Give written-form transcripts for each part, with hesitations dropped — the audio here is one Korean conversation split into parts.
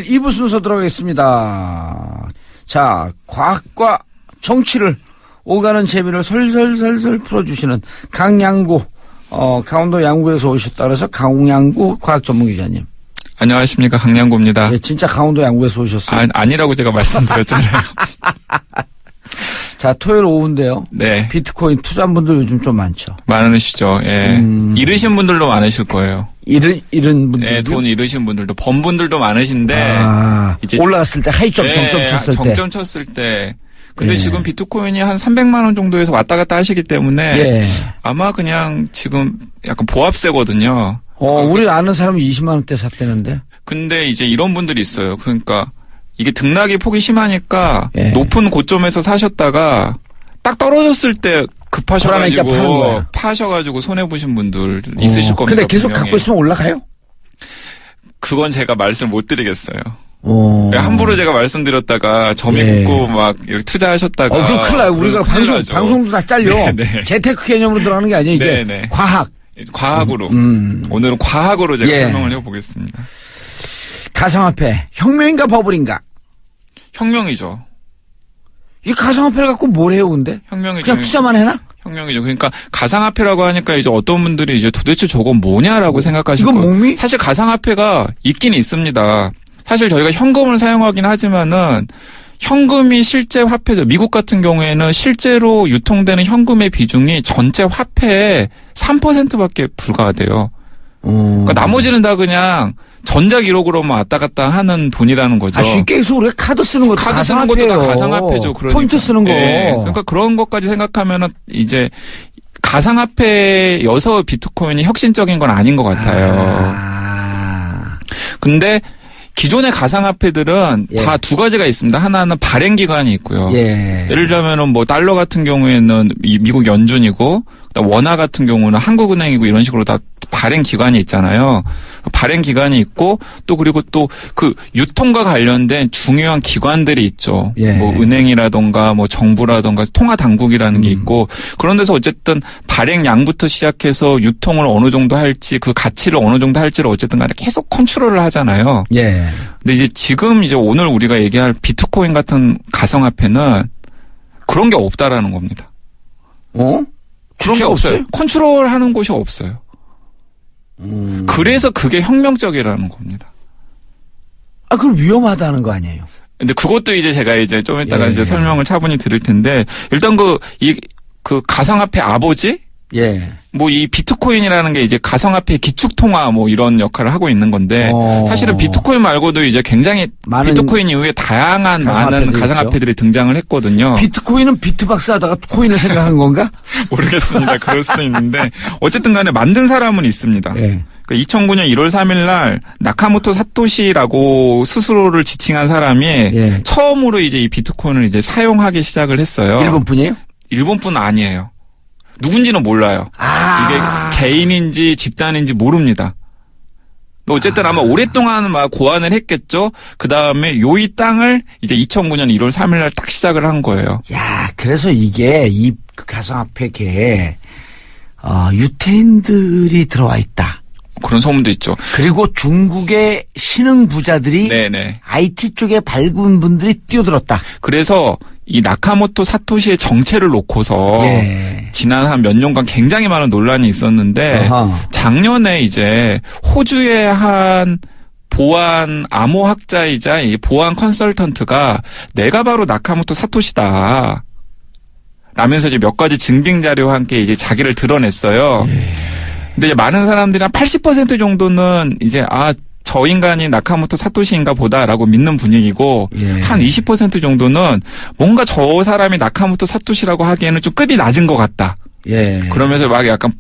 2부 순서 들어가겠습니다. 자, 과학과 정치를 오가는 재미를 설설설설 풀어주시는 강양구, 강원도 양구에서 오셨다 그래서 강양구 과학전문기자님. 안녕하십니까, 강양구입니다. 예, 진짜 강원도 양구에서 오셨어요. 아니라고 제가 말씀드렸잖아요. 자, 토요일 오후인데요. 네. 비트코인 투자한 분들 요즘 좀 많죠. 많으시죠. 예. 잃으신 분들도 많으실 거예요. 잃은 분들. 네, 돈 잃으신 분들도, 번 분들도 많으신데. 이제 올라갔을 때 하이점 네, 정점 쳤을 때. 정점 쳤을 때. 근데 예. 지금 비트코인이 한 300만 원 정도에서 왔다 갔다 하시기 때문에. 예. 아마 그냥 지금 약간 보합세거든요. 우리 아는 사람은 20만 원대 샀다는데. 근데 이제 이런 분들이 있어요. 그러니까 이게 등락이 폭이 심하니까 예. 높은 고점에서 사셨다가 딱 떨어졌을 때 급하셔가지고 파는 거야. 파셔가지고 손해 보신 분들 있으실 겁니다. 근데 계속 분명히. 갖고 있으면 올라가요? 그건 제가 말씀 못 드리겠어요. 오. 함부로 제가 말씀드렸다가 점이 예. 붙고 막 이렇게 투자하셨다가 그럼 큰일 나요. 우리가 큰일 나죠. 방송도 다 잘려. 네, 네. 재테크 개념으로 들어가는 게 아니에요. 이게 네, 네. 과학으로 오늘은 과학으로 제가 예. 설명을 해보겠습니다. 가상화폐 혁명인가 버블인가? 혁명이죠. 이 가상화폐를 갖고 뭘 해요, 근데? 혁명이죠. 그냥 투자만 해나? 혁명이죠. 그러니까 가상화폐라고 하니까 이제 어떤 분들이 이제 도대체 저건 뭐냐라고 생각하실 이건 거예요. 몸이? 사실 가상화폐가 있긴 있습니다. 사실 저희가 현금을 사용하긴 하지만은 현금이 실제 화폐죠. 미국 같은 경우에는 실제로 유통되는 현금의 비중이 전체 화폐의 3%밖에 불과하대요. 그러니까 나머지는 다 그냥 전자기록으로만 왔다 갔다 하는 돈이라는 거죠. 쉽게 해서 우리가 카드 쓰는 것도 카드 쓰는 것도 다 가상화폐죠. 그러니까. 포인트 쓰는 거. 네. 그러니까 그런 것까지 생각하면은 이제 가상화폐여서 비트코인이 혁신적인 건 아닌 것 같아요. 근데 기존의 가상화폐들은 예. 다 두 가지가 있습니다. 하나는 발행 기간이 있고요. 예. 예를 들자면은 뭐 달러 같은 경우에는 미국 연준이고 원화 같은 경우는 한국은행이고 이런 식으로 다 발행 기간이 있잖아요. 발행 기간이 있고 또 그리고 또 그 유통과 관련된 중요한 기관들이 있죠. 예. 뭐 은행이라던가 뭐 정부라던가 통화 당국이라는 게 있고 그런 데서 어쨌든 발행량부터 시작해서 유통을 어느 정도 할지 그 가치를 어느 정도 할지를 어쨌든 간에 계속 컨트롤을 하잖아요. 예. 근데 이제 지금 이제 오늘 우리가 얘기할 비트코인 같은 가상화폐는 그런 게 없다라는 겁니다. 그런 게 없어요. 컨트롤하는 곳이 없어요. 그래서 그게 혁명적이라는 겁니다. 그럼 위험하다는 거 아니에요? 근데 그것도 이제 제가 이제 좀 이따가 예. 이제 설명을 차분히 드릴 텐데 일단 그 가상화폐 아버지? 예. 뭐 이 비트코인이라는 게 이제 가상화폐 기축통화 뭐 이런 역할을 하고 있는 건데 사실은 비트코인 말고도 이제 굉장히 비트코인 이후에 다양한 많은 가상화폐들이 등장을 했거든요. 비트코인은 비트박스 하다가 코인을 생각한 건가? 모르겠습니다. 그럴 수도 있는데 어쨌든 간에 만든 사람은 있습니다. 예. 2009년 1월 3일 날 나카모토 사토시라고 스스로를 지칭한 사람이 예. 처음으로 이제 이 비트코인을 이제 사용하기 시작을 했어요. 일본 분이에요? 일본뿐 아니에요. 누군지는 몰라요. 이게 개인인지 집단인지 모릅니다. 어쨌든 아마 오랫동안 막 고안을 했겠죠. 그 다음에 이 땅을 이제 2009년 1월 3일 날 딱 시작을 한 거예요. 야, 그래서 이게 이 가상화폐계에 유태인들이 들어와 있다. 그런 소문도 있죠. 그리고 중국의 신흥 부자들이 네네. IT 쪽에 밝은 분들이 뛰어들었다. 그래서 이 나카모토 사토시의 정체를 놓고서 예. 지난 한 몇 년간 굉장히 많은 논란이 있었는데 작년에 이제 호주의 한 보안 암호학자이자 이 보안 컨설턴트가 내가 바로 나카모토 사토시다 라면서 이제 몇 가지 증빙 자료와 함께 이제 자기를 드러냈어요. 예. 근데 이제 많은 사람들이 한 80% 정도는 이제 저 인간이 나카모토 사토시인가 보다라고 믿는 분위기고 예. 한 20% 정도는 뭔가 저 사람이 나카모토 사토시라고 하기에는 좀 급이 낮은 것 같다. 예. 그러면서 막 약간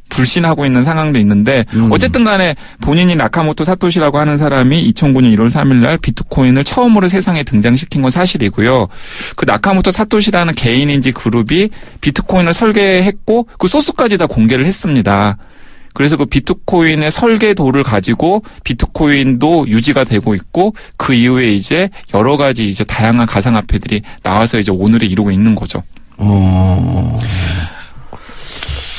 불신하고 있는 상황도 있는데 어쨌든 간에 본인이 나카모토 사토시라고 하는 사람이 2009년 1월 3일 날 비트코인을 처음으로 세상에 등장시킨 건 사실이고요. 그 나카모토 사토시라는 개인인지 그룹이 비트코인을 설계했고 그 소스까지 다 공개를 했습니다. 그래서 그 비트코인의 설계도를 가지고 비트코인도 유지가 되고 있고 그 이후에 이제 여러 가지 이제 다양한 가상화폐들이 나와서 이제 오늘을 이루고 있는 거죠.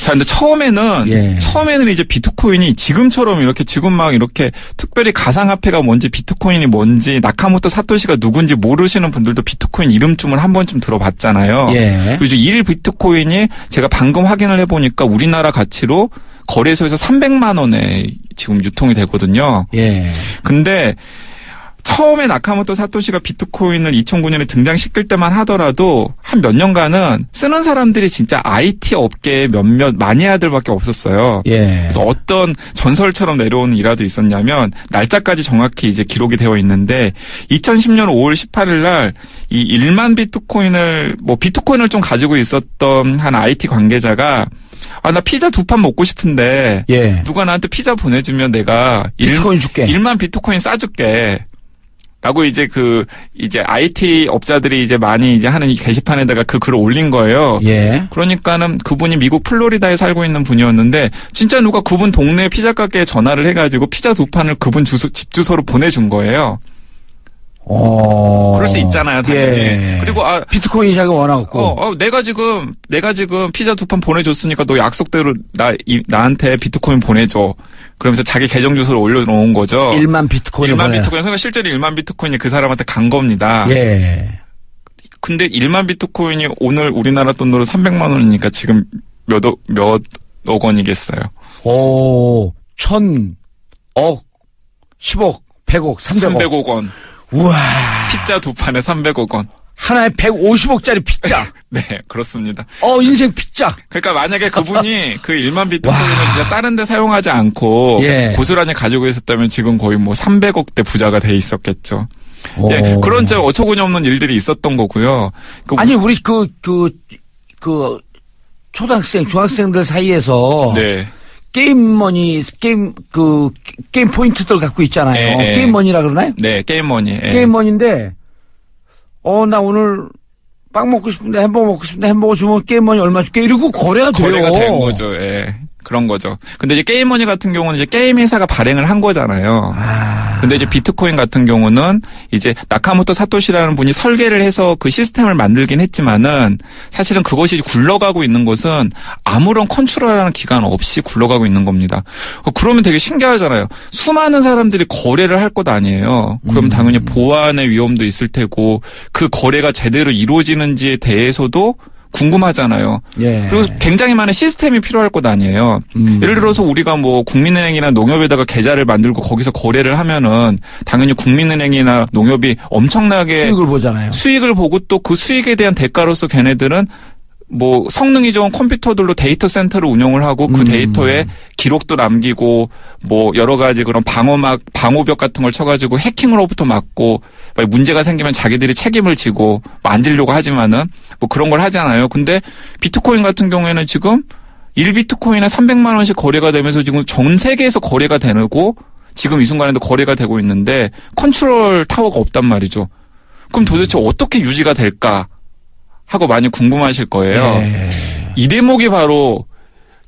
자, 근데 처음에는 이제 비트코인이 지금처럼 지금 막 이렇게 특별히 가상화폐가 뭔지 비트코인이 뭔지 나카모토 사토시가 누군지 모르시는 분들도 비트코인 이름쯤은 한 번쯤 들어봤잖아요. 예. 그리고 1 비트코인이 제가 방금 확인을 해보니까 우리나라 가치로 거래소에서 300만 원에 지금 유통이 되거든요. 예. 근데 처음에 나카모토 사토시가 비트코인을 2009년에 등장시킬 때만 하더라도 한 몇 년간은 쓰는 사람들이 진짜 IT 업계의 몇몇 마니아들밖에 없었어요. 예. 그래서 어떤 전설처럼 내려오는 일화도 있었냐면 날짜까지 정확히 이제 기록이 되어 있는데 2010년 5월 18일 날 이 1만 비트코인을 좀 가지고 있었던 한 IT 관계자가 나 피자 2판 먹고 싶은데 예. 누가 나한테 피자 보내주면 내가 비트코인 줄게. 1만 비트코인 싸줄게. 라고 이제 IT 업자들이 이제 많이 이제 하는 이 게시판에다가 그 글을 올린 거예요. 예. 그러니까는 그분이 미국 플로리다에 살고 있는 분이었는데 진짜 누가 그분 동네 피자 가게에 전화를 해가지고 피자 2판을 그분 집 주소로 보내준 거예요. 그럴 수 있잖아요, 당연히. 예. 그리고 비트코인 시장이 워낙 없고. 내가 지금 피자 2판 보내줬으니까 너 약속대로 나한테 비트코인 보내줘. 그러면서 자기 계정 주소를 올려놓은 거죠. 1만 비트코인. 1만 비트코인. 그러니까 실제로 1만 비트코인이 그 사람한테 간 겁니다. 예. 근데 1만 비트코인이 오늘 우리나라 돈으로 300만 원이니까 지금 몇억 원이겠어요. 1000억, 10억, 100억, 300억. 300억 원. 우와. 피자 2판에 300억 원. 하나에 150억짜리 피자. 네, 그렇습니다. 인생 피자. 그러니까 만약에 그분이 그 1만 비트코인을 진짜 다른 데 사용하지 않고 예. 고스란히 가지고 있었다면 지금 거의 300억대 부자가 돼 있었겠죠. 예, 그런 어처구니 없는 일들이 있었던 거고요. 아니, 우리 초등학생, 중학생들 사이에서. 네. 게임 포인트들 갖고 있잖아요. 예. 게임 머니라 그러나요? 네, 게임 머니. 예. 게임 머니인데, 나 오늘 빵 먹고 싶은데 햄버거 먹고 싶은데 햄버거 주면 게임 머니 얼마 줄게 이러고 거래가 돼요. 거래가 된 거죠. 예. 그런 거죠. 근데 이제 게임 머니 같은 경우는 이제 게임 회사가 발행을 한 거잖아요. 근데 이제 비트코인 같은 경우는 이제 나카모토 사토시라는 분이 설계를 해서 그 시스템을 만들긴 했지만은 사실은 그것이 굴러가고 있는 것은 아무런 컨트롤하는 기간 없이 굴러가고 있는 겁니다. 그러면 되게 신기하잖아요. 수많은 사람들이 거래를 할 것 아니에요. 그럼 당연히 보안의 위험도 있을 테고 그 거래가 제대로 이루어지는지에 대해서도 궁금하잖아요. 예. 그리고 굉장히 많은 시스템이 필요할 것 아니에요. 예를 들어서 우리가 국민은행이나 농협에다가 계좌를 만들고 거기서 거래를 하면은 당연히 국민은행이나 농협이 엄청나게 수익을 보잖아요. 수익을 보고 또 그 수익에 대한 대가로서 걔네들은 성능이 좋은 컴퓨터들로 데이터 센터를 운영을 하고 그 데이터에 기록도 남기고 여러 가지 그런 방호벽 같은 걸 쳐가지고 해킹으로부터 막고 문제가 생기면 자기들이 책임을 지고 안 지려고 하지만은 그런 걸 하잖아요. 근데 비트코인 같은 경우에는 지금 1비트코인에 300만 원씩 거래가 되면서 지금 전 세계에서 거래가 되고 지금 이 순간에도 거래가 되고 있는데 컨트롤 타워가 없단 말이죠. 그럼 도대체 어떻게 유지가 될까? 하고 많이 궁금하실 거예요. 예. 이 대목이 바로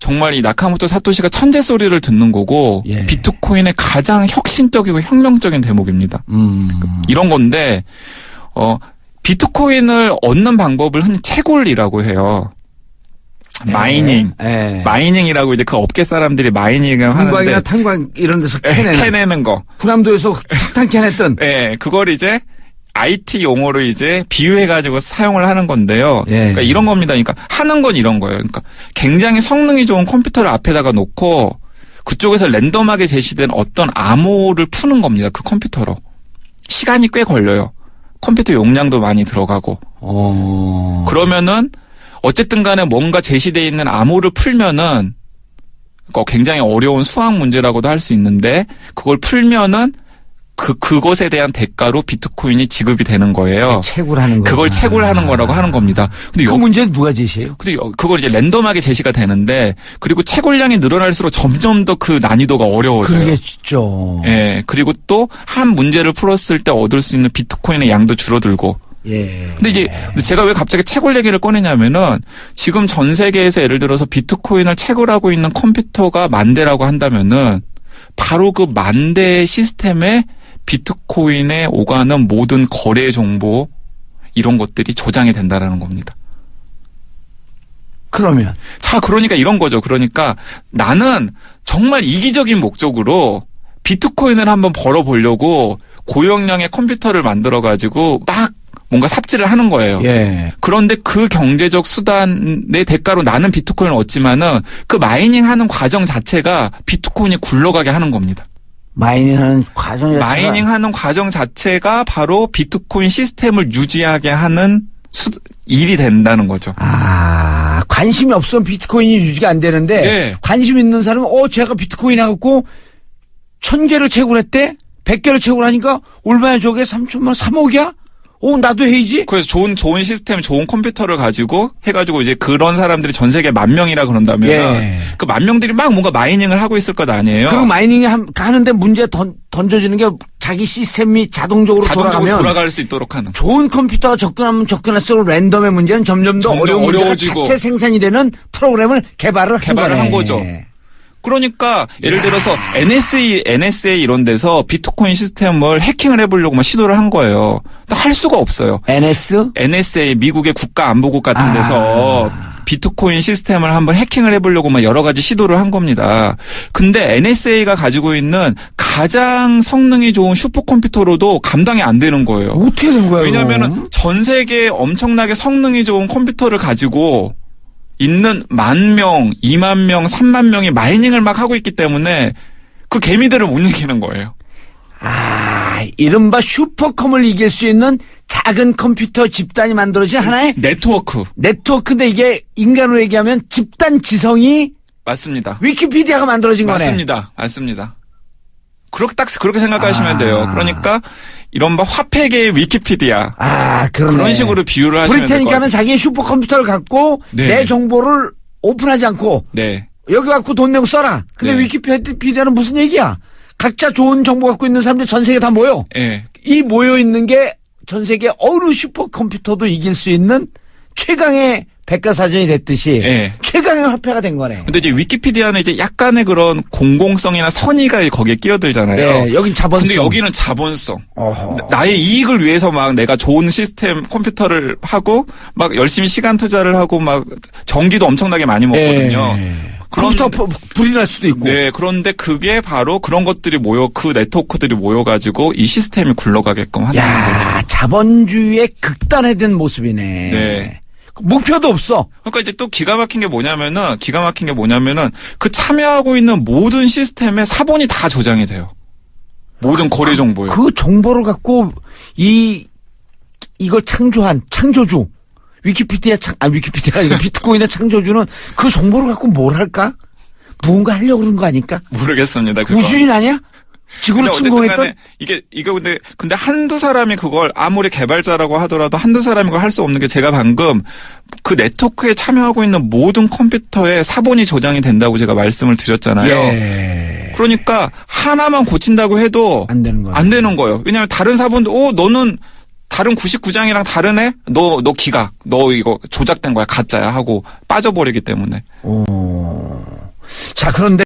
정말 이 나카모토 사토시가 천재 소리를 듣는 거고 예. 비트코인의 가장 혁신적이고 혁명적인 대목입니다. 이런 건데 비트코인을 얻는 방법을 흔히 채굴이라고 해요. 마이닝. 예. 마이닝이라고 이제 그 업계 사람들이 마이닝을 하는데 탄광이나 탄광 이런 데서 캐내는 거. 군함도에서 석탄 캐냈던. 네, 그걸 이제 IT 용어로 이제 비유해가지고 사용을 하는 건데요. 예. 그러니까 이런 겁니다. 그러니까 하는 건 이런 거예요. 그러니까 굉장히 성능이 좋은 컴퓨터를 앞에다가 놓고 그쪽에서 랜덤하게 제시된 어떤 암호를 푸는 겁니다. 그 컴퓨터로. 시간이 꽤 걸려요. 컴퓨터 용량도 많이 들어가고. 그러면은 어쨌든 간에 뭔가 제시되어 있는 암호를 풀면은 굉장히 어려운 수학 문제라고도 할 수 있는데 그걸 풀면은 그것에 대한 대가로 비트코인이 지급이 되는 거예요. 채굴하는 거. 그걸 채굴하는 거라고 하는 겁니다. 근데 그 문제는 누가 제시해요? 근데 그걸 이제 랜덤하게 제시가 되는데 그리고 채굴량이 늘어날수록 점점 더 그 난이도가 어려워져요. 그러겠죠. 예. 그리고 또 한 문제를 풀었을 때 얻을 수 있는 비트코인의 양도 줄어들고. 예. 근데 이제 제가 왜 갑자기 채굴 얘기를 꺼내냐면은 지금 전 세계에서 예를 들어서 비트코인을 채굴하고 있는 컴퓨터가 10,000대라고 한다면은 바로 그 10,000대 시스템에 비트코인에 오가는 모든 거래 정보 이런 것들이 저장이 된다라는 겁니다. 그러면 자, 그러니까 이런 거죠. 그러니까 나는 정말 이기적인 목적으로 비트코인을 한번 벌어보려고 고용량의 컴퓨터를 만들어가지고 막 뭔가 삽질을 하는 거예요. 예. 그런데 그 경제적 수단의 대가로 나는 비트코인을 얻지만은 그 마이닝하는 과정 자체가 비트코인이 굴러가게 하는 겁니다. 마이닝하는 과정 자체가 마이닝하는 과정 자체가 바로 비트코인 시스템을 유지하게 하는 일이 된다는 거죠. 아, 관심이 없으면 비트코인이 유지가 안 되는데 네. 관심 있는 사람은 제가 비트코인 해갖고 1000개를 채굴했대? 100개를 채굴하니까 얼마야 저게 3천만 3억이야? 나도 해야지. 그래서 좋은 시스템, 좋은 컴퓨터를 가지고 해가지고 이제 그런 사람들이 전 세계 10,000명이라 그런다면 예. 그 10,000명들이 막 뭔가 마이닝을 하고 있을 것 아니에요. 그리고 마이닝 하는데 문제 던져지는 게 자기 시스템이 자동적으로 돌아가면 돌아갈 수 있도록 하는. 좋은 컴퓨터가 접근하면 접근할수록 랜덤의 문제는 점점 더 어려운 문제가 어려워지고. 자체 생산이 되는 프로그램을 개발을 한 거죠. 그러니까 예를 들어서 NSA 이런 데서 비트코인 시스템을 해킹을 해보려고 막 시도를 한 거예요. 근데 할 수가 없어요. NSA 미국의 국가안보국 같은 데서 비트코인 시스템을 한번 해킹을 해보려고 막 여러 가지 시도를 한 겁니다. 근데 NSA가 가지고 있는 가장 성능이 좋은 슈퍼컴퓨터로도 감당이 안 되는 거예요. 어떻게 된 거예요? 왜냐하면 전 세계에 엄청나게 성능이 좋은 컴퓨터를 가지고 있는 10,000명, 20,000명, 30,000명이 마이닝을 막 하고 있기 때문에 그 개미들을 못 이기는 거예요. 이른바 슈퍼컴을 이길 수 있는 작은 컴퓨터 집단이 만들어진 하나의 네트워크인데 이게 인간으로 얘기하면 집단 지성이 맞습니다. 위키피디아가 만들어진 거네. 맞습니다. 그렇게 생각하시면 돼요. 그러니까 이른바 화폐계의 위키피디아. 그러네. 그런 식으로 비유를 하시면 될 것 같아요. 브리테니카는 자기의 슈퍼컴퓨터를 갖고 내 정보를 오픈하지 않고 여기 갖고 돈 내고 써라. 근데 위키피디아는 무슨 얘기야? 각자 좋은 정보 갖고 있는 사람들 전 세계 다 모여. 이 모여 있는 게 전 세계 어느 슈퍼컴퓨터도 이길 수 있는 최강의 백과사전이 됐듯이 최강의 화폐가 된 거네. 근데 이제 위키피디아는 이제 약간의 그런 공공성이나 선의가 거기에 끼어들잖아요. 여긴 자본성. 근데 여기는 자본성. 나의 이익을 위해서 막 내가 좋은 시스템 컴퓨터를 하고 막 열심히 시간 투자를 하고 막 전기도 엄청나게 많이 먹거든요. 컴퓨터 불이 날 수도 있고. 그런데 그게 바로 그런 것들이 그 네트워크들이 모여가지고 이 시스템이 굴러가게끔 하는 거죠. 자본주의의 극단화된 모습이네. 목표도 없어. 그러니까 이제 또 기가 막힌 게 뭐냐면은 그 참여하고 있는 모든 시스템에 사본이 다 저장이 돼요. 모든 거래 정보요. 그 정보를 갖고 이걸 창조한 창조주. 위키피디아가 아니라 비트코인의 창조주는 그 정보를 갖고 뭘 할까? 무언가 하려고 그런 거 아닐까? 모르겠습니다. 그거. 우주인 아니야? 지구로 침공했던? 이게 근데 한두 사람이 그걸 아무리 개발자라고 하더라도 한두 사람이 그걸 할 수 없는 게 제가 방금 그 네트워크에 참여하고 있는 모든 컴퓨터에 사본이 저장이 된다고 제가 말씀을 드렸잖아요. 그러니까 하나만 고친다고 해도 안 되는 거예요. 왜냐하면 다른 사본도 너는 다른 99장이랑 다르네? 너 기각. 너 이거 조작된 거야. 가짜야. 하고 빠져버리기 때문에. 자, 그런데